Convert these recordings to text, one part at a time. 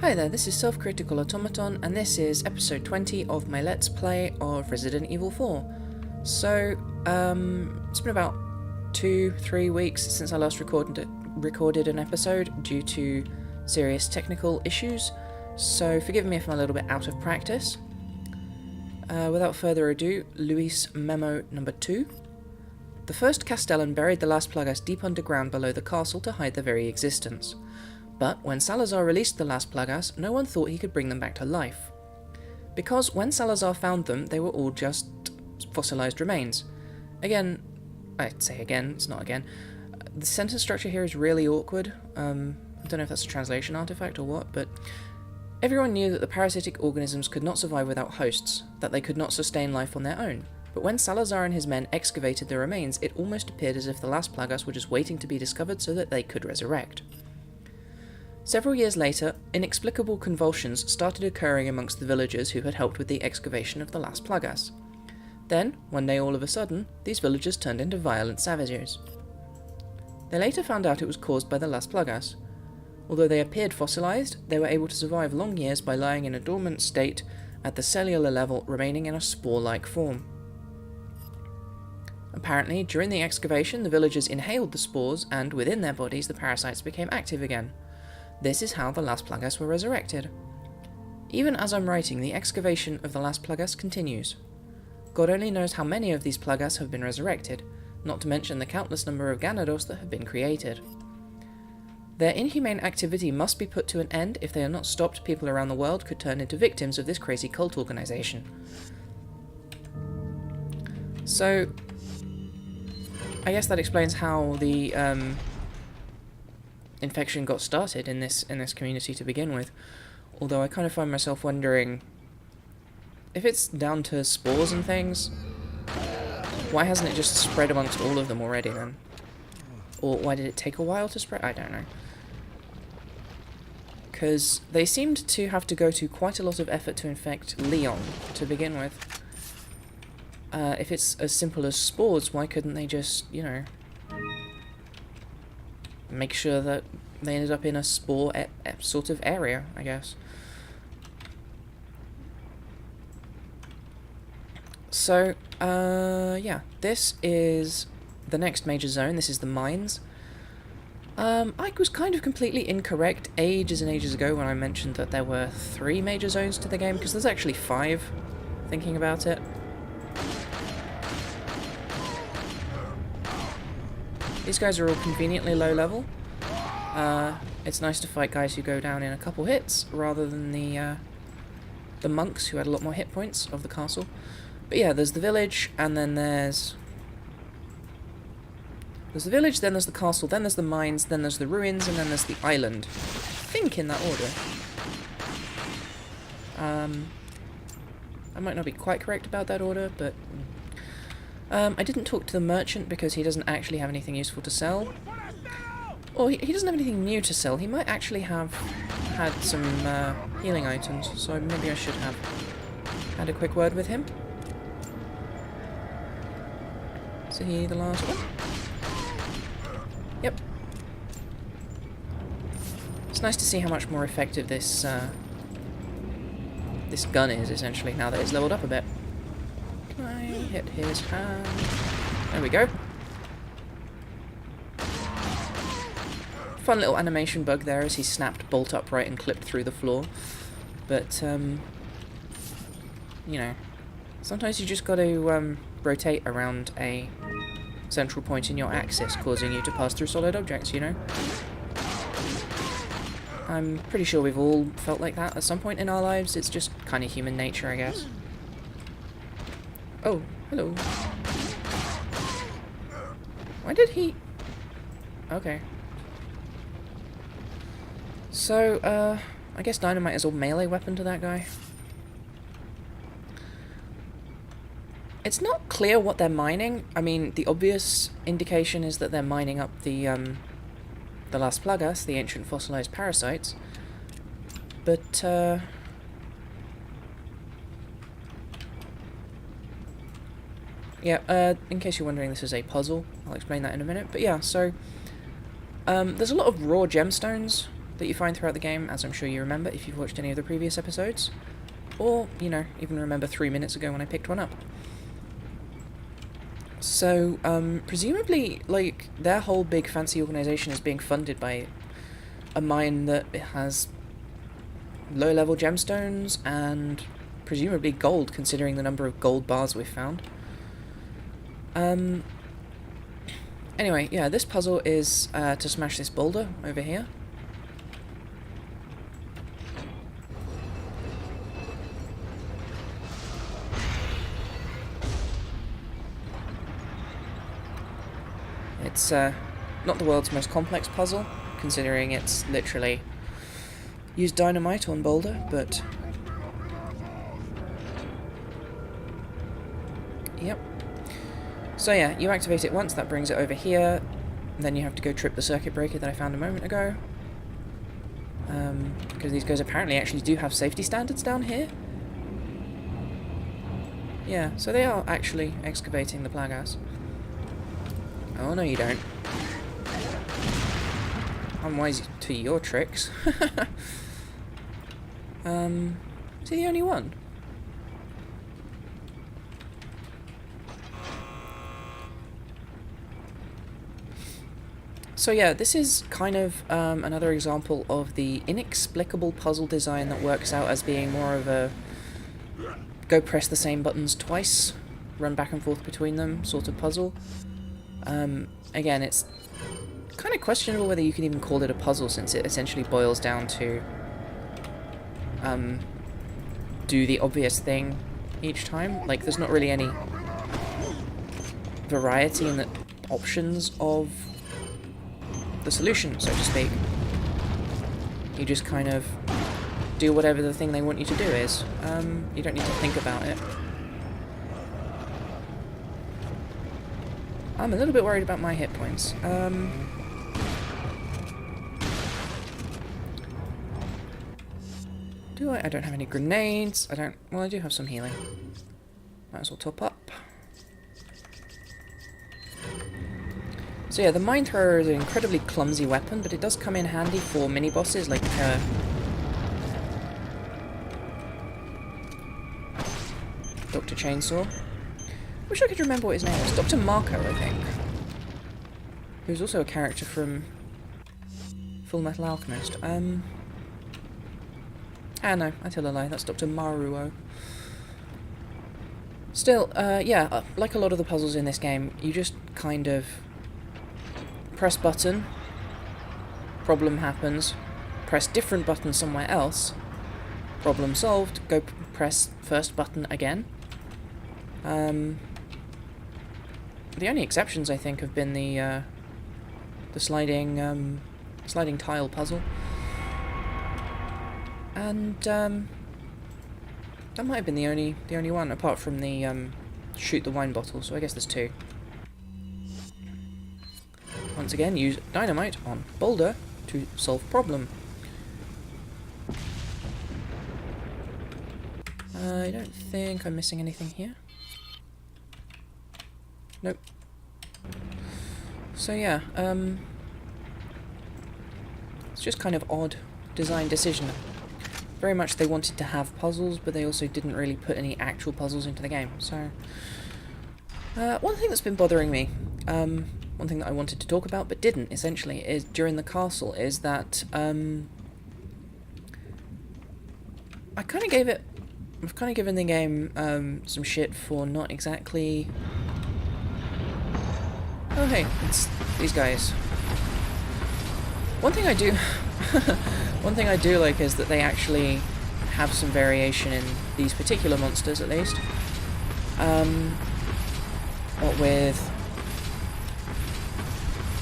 Hi there, this is Self-Critical Automaton, and this is episode 20 of my Let's Play of Resident Evil 4. So, it's been about 2-3 weeks since I last recorded an episode due to serious technical issues, so forgive me if I'm a little bit out of practice. Without further ado, Luis Memo number 2. The first Castellan buried the last Plagas deep underground below the castle to hide their very existence. But when Salazar released the last Plagas, no one thought he could bring them back to life. Because when Salazar found them, they were all just fossilized remains. Again, I'd say again, it's not again. The sentence structure here is really awkward. I don't know if that's a translation artifact or what, but everyone knew that the parasitic organisms could not survive without hosts, that they could not sustain life on their own. But when Salazar and his men excavated the remains, it almost appeared as if the last Plagas were just waiting to be discovered so that they could resurrect. Several years later, inexplicable convulsions started occurring amongst the villagers who had helped with the excavation of the last Plagas. Then, one day all of a sudden, these villagers turned into violent savages. They later found out it was caused by the last Plagas. Although they appeared fossilized, they were able to survive long years by lying in a dormant state at the cellular level, remaining in a spore-like form. Apparently, during the excavation, the villagers inhaled the spores, and within their bodies the parasites became active again. This is how the last Plagas were resurrected. Even as I'm writing, the excavation of the last Plagas continues. God only knows how many of these Plagas have been resurrected, not to mention the countless number of Ganados that have been created. Their inhumane activity must be put to an end. If they are not stopped, people around the world could turn into victims of this crazy cult organization. So, I guess that explains how the infection got started in this community to begin with. Although I kind of find myself wondering if it's down to spores and things, why hasn't it just spread amongst all of them already then? Or why did it take a while to spread? I don't know. Because they seemed to have to go to quite a lot of effort to infect Leon to begin with. If it's as simple as spores, why couldn't they just, you know, make sure that they ended up in a spore sort of area, I guess. So, yeah, this is the next major zone. This is the mines. I was kind of completely incorrect ages and ages ago when I mentioned that there were 3 major zones to the game, because there's actually 5, thinking about it. These guys are all conveniently low level. It's nice to fight guys who go down in a couple hits, rather than the monks who had a lot more hit points of the castle. But yeah, there's the village, and then there's the village, then there's the castle, then there's the mines, then there's the ruins, and then there's the island. I think in that order. I might not be quite correct about that order, but I didn't talk to the merchant because he doesn't actually have anything useful to sell. Or he doesn't have anything new to sell. He might actually have had some healing items, so maybe I should have had a quick word with him. Is he the last one? Yep. It's nice to see how much more effective this this gun is, essentially, now that it's leveled up a bit. Can I hit his hand? There we go. Fun little animation bug there as he snapped bolt upright and clipped through the floor. But, you know, sometimes you just got to rotate around a central point in your axis, causing you to pass through solid objects, you know? I'm pretty sure we've all felt like that at some point in our lives. It's just kind of human nature, I guess. Oh, hello. Why did he... Okay. So, I guess dynamite is a melee weapon to that guy. It's not clear what they're mining. I mean, the obvious indication is that they're mining up the last Plagas, the ancient fossilized parasites. But, yeah, in case you're wondering, this is a puzzle. I'll explain that in a minute. But yeah, so, there's a lot of raw gemstones that you find throughout the game, as I'm sure you remember if you've watched any of the previous episodes. Or, you know, even remember 3 minutes ago when I picked one up. So, presumably, like, their whole big fancy organisation is being funded by a mine that has low-level gemstones and presumably gold, considering the number of gold bars we've found. Anyway, yeah, this puzzle is to smash this boulder over here. It's not the world's most complex puzzle, considering it's literally used dynamite on boulder, but yep. So yeah, you activate it once, that brings it over here, then you have to go trip the circuit breaker that I found a moment ago. Because these guys apparently actually do have safety standards down here. Yeah, so they are actually excavating the Plagas. Oh, no you don't. I'm wise to your tricks. Is he the only one? So yeah, this is kind of another example of the inexplicable puzzle design that works out as being more of a go press the same buttons twice, run back and forth between them sort of puzzle. Again, it's kind of questionable whether you can even call it a puzzle, since it essentially boils down to do the obvious thing each time. Like, there's not really any variety in the options of the solution, so to speak. You just kind of do whatever the thing they want you to do is. You don't need to think about it. I'm a little bit worried about my hit points. Do I? I don't have any grenades. I don't... Well, I do have some healing. Might as well top up. So yeah, the mine thrower is an incredibly clumsy weapon, but it does come in handy for mini-bosses like Dr. Chainsaw. Wish I could remember what his name was. Dr. Marco, I think. Who's also a character from Full Metal Alchemist. Ah no, I tell a lie, that's Dr. Maruo. Still, yeah, like a lot of the puzzles in this game, you just kind of press button, problem happens, press different button somewhere else, problem solved, go press first button again. The only exceptions, I think, have been the sliding tile puzzle. And that might have been the only one, apart from the shoot the wine bottle. So I guess there's two. Once again, use dynamite on boulder to solve problem. I don't think I'm missing anything here. Nope. So yeah, it's just kind of odd design decision. Very much they wanted to have puzzles, but they also didn't really put any actual puzzles into the game. So, one thing that's been bothering me, one thing that I wanted to talk about but didn't, essentially, is during the castle, is that I've kind of given the game some shit for not exactly... Oh hey, it's these guys. One thing I do like is that they actually have some variation in these particular monsters, at least. What with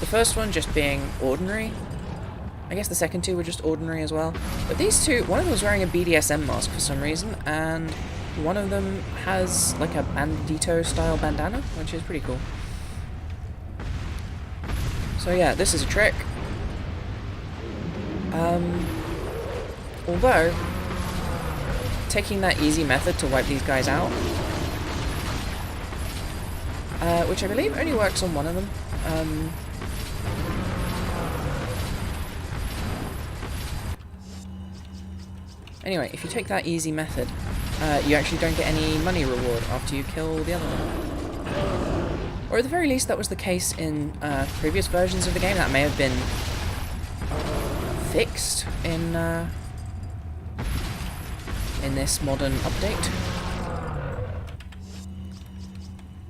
the first one just being ordinary. I guess the second two were just ordinary as well. But these two, one of them was wearing a BDSM mask for some reason, and one of them has like a bandito-style bandana, which is pretty cool. So yeah, this is a trick. Although, taking that easy method to wipe these guys out, which I believe only works on one of them. Anyway, if you take that easy method, you actually don't get any money reward after you kill the other one. Or at the very least, that was the case in previous versions of the game. That may have been fixed in this modern update.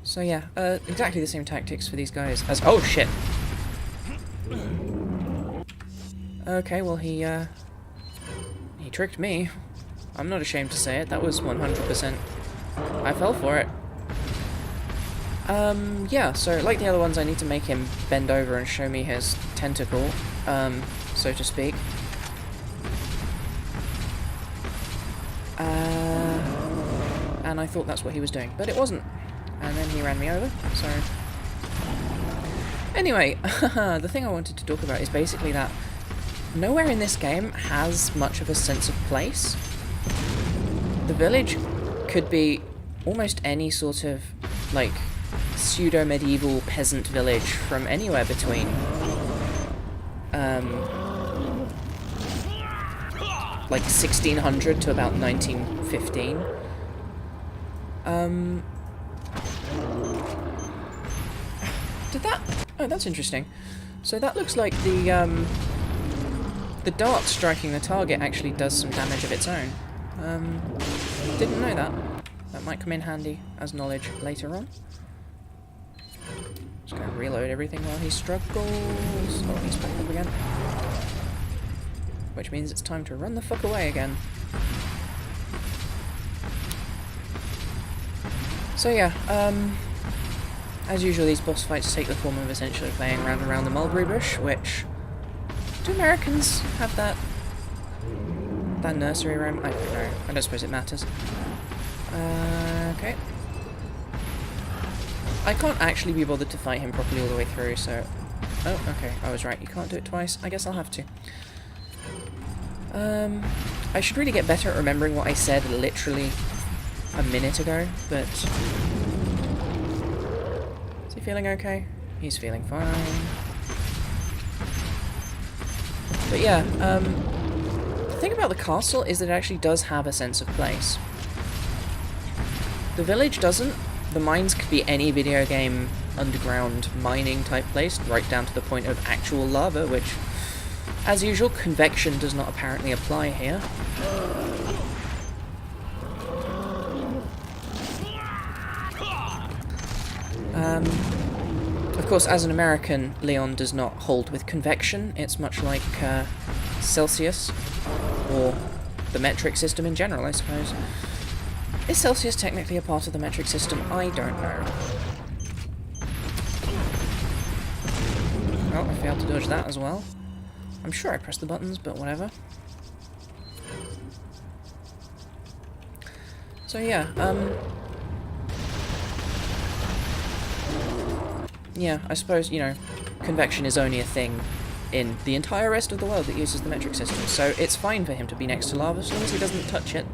So yeah, exactly the same tactics for these guys as— oh shit! Okay, well he tricked me. I'm not ashamed to say it, that was 100%. I fell for it. Yeah, so like the other ones, I need to make him bend over and show me his tentacle, so to speak. And I thought that's what he was doing, but it wasn't. And then he ran me over, so... Anyway, the thing I wanted to talk about is basically that nowhere in this game has much of a sense of place. The village could be almost any sort of, like, pseudo-medieval peasant village from anywhere between like 1600 to about 1915. Did that... oh, that's interesting. So that looks like the dart striking the target actually does some damage of its own. Didn't know that. That might come in handy as knowledge later on. Just gonna reload everything while he struggles. Oh, he's back up again. Which means it's time to run the fuck away again. So yeah, as usual, these boss fights take the form of essentially playing round and round the mulberry bush, which... do Americans have that nursery rhyme? I don't know. I don't suppose it matters. Okay. I can't actually be bothered to fight him properly all the way through, so... oh, okay, I was right. You can't do it twice. I guess I'll have to. I should really get better at remembering what I said literally a minute ago, but... is he feeling okay? He's feeling fine. But yeah, the thing about the castle is that it actually does have a sense of place. The village doesn't. The mines could be any video game underground mining type place, right down to the point of actual lava, which, as usual, convection does not apparently apply here. Of course, as an American, Leon does not hold with convection. It's much like Celsius, or the metric system in general, I suppose. Is Celsius technically a part of the metric system? I don't know. Oh, I failed to dodge that as well. I'm sure I pressed the buttons, but whatever. So yeah, yeah, I suppose, you know, convection is only a thing in the entire rest of the world that uses the metric system, so it's fine for him to be next to lava as long as he doesn't touch it.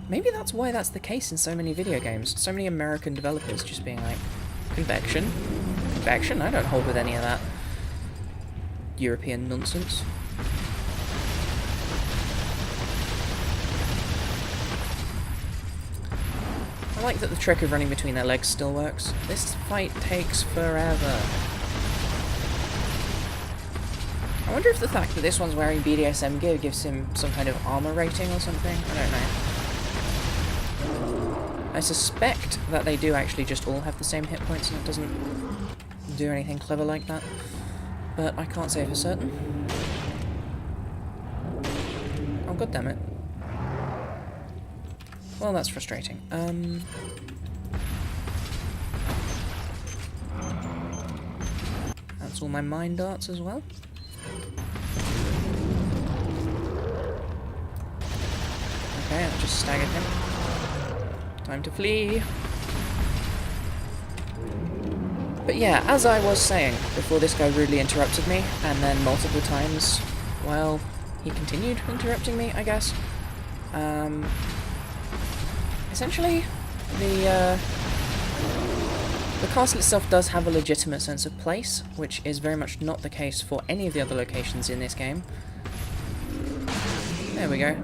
Maybe that's why that's the case in so many video games. So many American developers just being like, convection? Convection? I don't hold with any of that European nonsense. I like that the trick of running between their legs still works. This fight takes forever. I wonder if the fact that this one's wearing BDSM gear gives him some kind of armor rating or something. I don't know. I suspect that they do actually just all have the same hit points and it doesn't do anything clever like that. But I can't say for certain. Oh, god damn it. Well, that's frustrating. That's all my mine darts as well. Okay, I've just staggered him. Time to flee. But yeah, as I was saying, before this guy rudely interrupted me, and then multiple times, well, he continued interrupting me, I guess. Essentially, the castle itself does have a legitimate sense of place, which is very much not the case for any of the other locations in this game. There we go.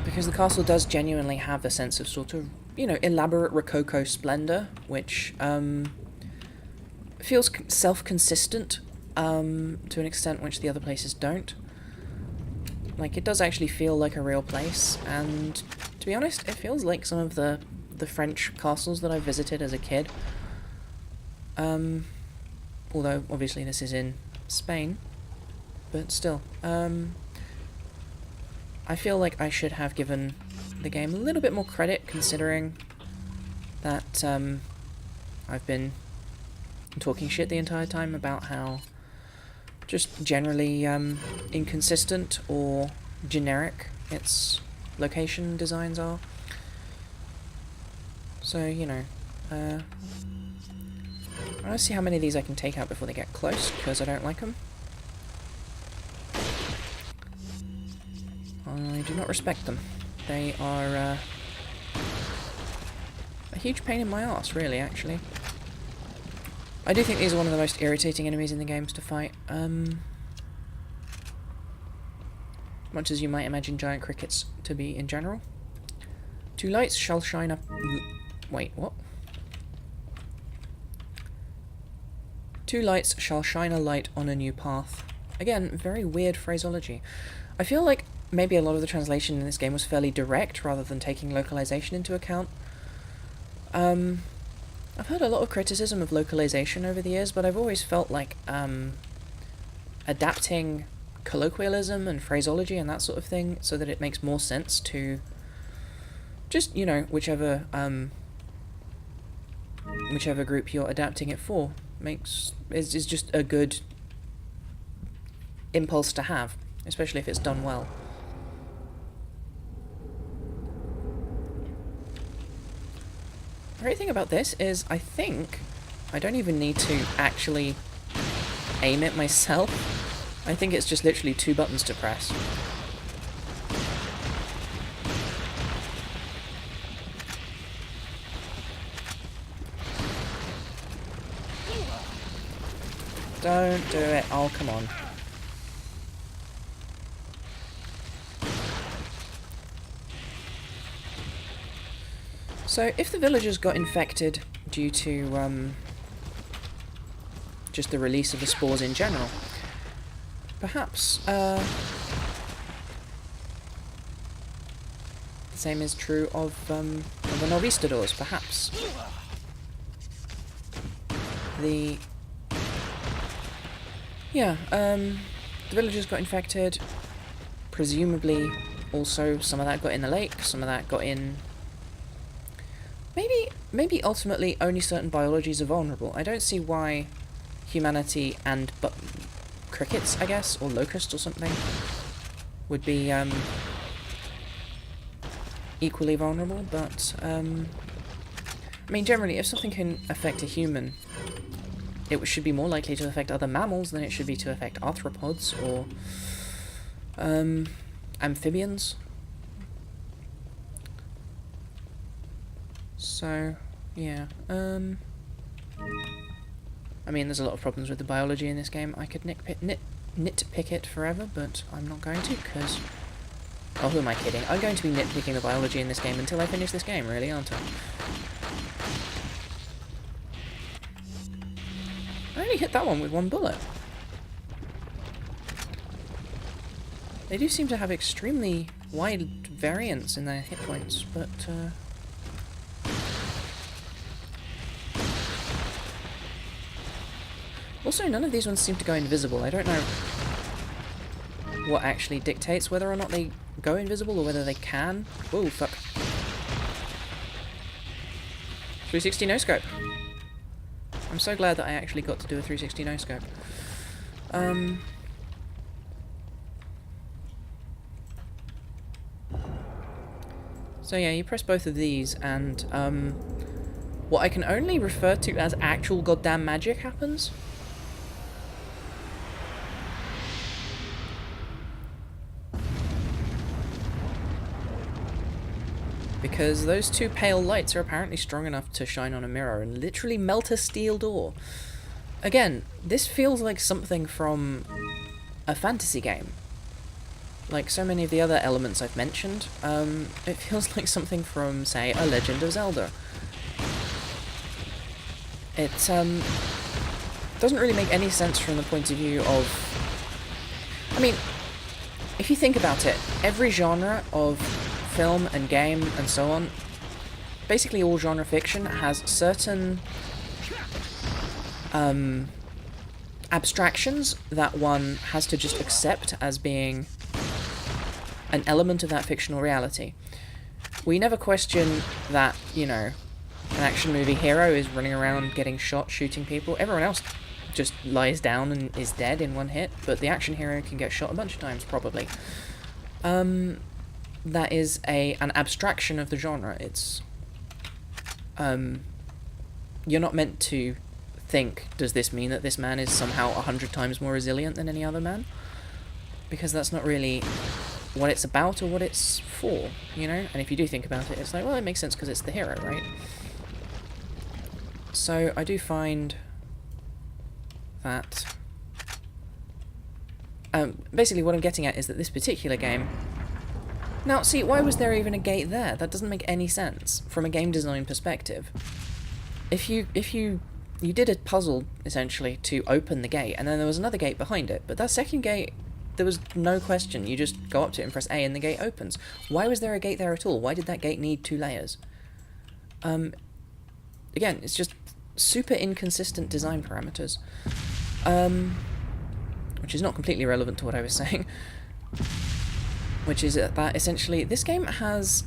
Because the castle does genuinely have a sense of sort of, you know, elaborate Rococo splendor, which feels self-consistent to an extent which the other places don't. Like, it does actually feel like a real place, and to be honest, it feels like some of the French castles that I visited as a kid. Although, obviously, this is in Spain, but still. I feel like I should have given the game a little bit more credit, considering that I've been talking shit the entire time about how just generally inconsistent or generic its location designs are. So, you know, I want to see how many of these I can take out before they get close, because I don't like them. I do not respect them. They are a huge pain in my arse, really, actually. I do think these are one of the most irritating enemies in the games to fight. Much as you might imagine giant crickets to be in general. 2 lights shall shine up... Wait, what? 2 lights shall shine a light on a new path. Again, very weird phraseology. I feel like maybe a lot of the translation in this game was fairly direct, rather than taking localization into account. I've heard a lot of criticism of localization over the years, but I've always felt like adapting colloquialism and phraseology and that sort of thing so that it makes more sense to just, you know, whichever group you're adapting it for is just a good impulse to have, especially if it's done well. The great thing about this is I think I don't even need to actually aim it myself. I think it's just literally 2 buttons to press. Don't do it. Oh, come on. So, if the villagers got infected due to just the release of the spores in general, perhaps the same is true of the Norvistadors. Perhaps the villagers got infected. Presumably, also some of that got in the lake. Some of that got in. Maybe ultimately only certain biologies are vulnerable. I don't see why humanity and crickets, I guess, or locusts or something, would be equally vulnerable, but I mean, generally, if something can affect a human, it should be more likely to affect other mammals than it should be to affect arthropods or amphibians. So, yeah, I mean, there's a lot of problems with the biology in this game. I could nitpick it forever, but I'm not going to, because... Oh, who am I kidding? I'm going to be nitpicking the biology in this game until I finish this game, really, aren't I? I only hit that one with 1 bullet. They do seem to have extremely wide variance in their hit points, but... Also, none of these ones seem to go invisible. I don't know what actually dictates whether or not they go invisible or whether they can. Whoa, fuck. 360 no-scope. I'm so glad that I actually got to do a 360 no-scope. So yeah, you press both of these and what I can only refer to as actual goddamn magic happens. because those two pale lights are apparently strong enough to shine on a mirror and literally melt a steel door. Again, this feels like something from a fantasy game. Like so many of the other elements I've mentioned, it feels like something from, say, A Legend of Zelda. It doesn't really make any sense from the point of view of... I mean, if you think about it, every genre of film and game and so on, basically all genre fiction has certain abstractions that one has to just accept as being an element of that fictional reality. We never question that, you know, an action movie hero is running around getting shot, shooting people. Everyone else just lies down and is dead in one hit, but the action hero can get shot a bunch of times, probably. That is an abstraction of the genre. It's... you're not meant to think, does this mean that this man is somehow 100 times more resilient than any other man? Because that's not really what it's about or what it's for, you know? And if you do think about it, it's like, well, it makes sense because it's the hero, right? So I do find that... basically what I'm getting at is that this particular game... Now, see, why was there even a gate there? That doesn't make any sense from a game design perspective. If you did a puzzle, essentially, to open the gate, and then there was another gate behind it, but that second gate, there was no question. You just go up to it and press A and the gate opens. Why was there a gate there at all? Why did that gate need 2 layers? Again, it's just super inconsistent design parameters. Which is not completely relevant to what I was saying. Which is that, essentially, this game has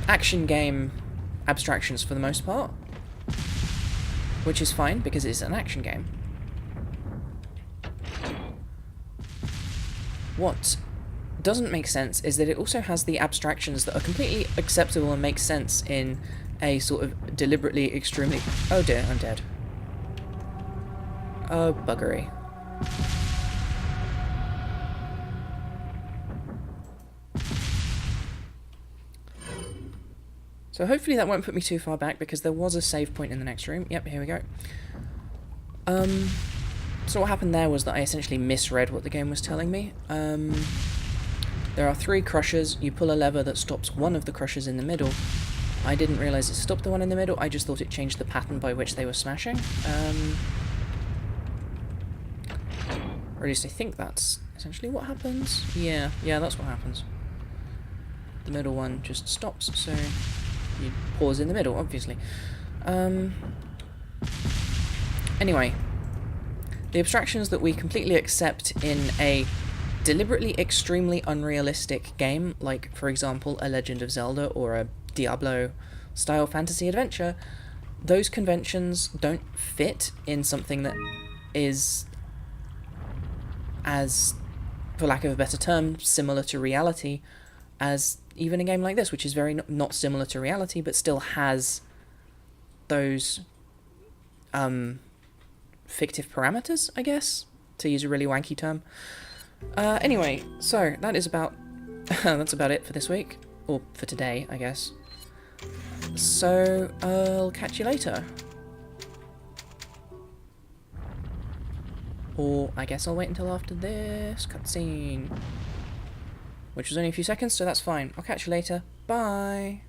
action game abstractions for the most part. Which is fine, because it's an action game. What doesn't make sense is that it also has the abstractions that are completely acceptable and make sense in a sort of deliberately extremely... Oh dear, I'm dead. Oh, buggery. So hopefully that won't put me too far back, because there was a save point in the next room. Yep, here we go. So what happened there was that I essentially misread what the game was telling me. There are 3 crushers. You pull a lever that stops one of the crushers in the middle. I didn't realise it stopped the one in the middle. I just thought it changed the pattern by which they were smashing. Or at least I think that's essentially what happens. Yeah, that's what happens. The middle one just stops, so you pause in the middle, obviously. Anyway, the abstractions that we completely accept in a deliberately extremely unrealistic game, like, for example, A Legend of Zelda or a Diablo-style fantasy adventure, those conventions don't fit in something that is, as, for lack of a better term, similar to reality as even a game like this, which is very not similar to reality, but still has those fictive parameters, I guess, to use a really wanky term. Anyway, so that is about that's about it for this week, or for today, I guess. So I'll catch you later. Or I guess I'll wait until after this cutscene, which was only a few seconds, so that's fine. I'll catch you later. Bye.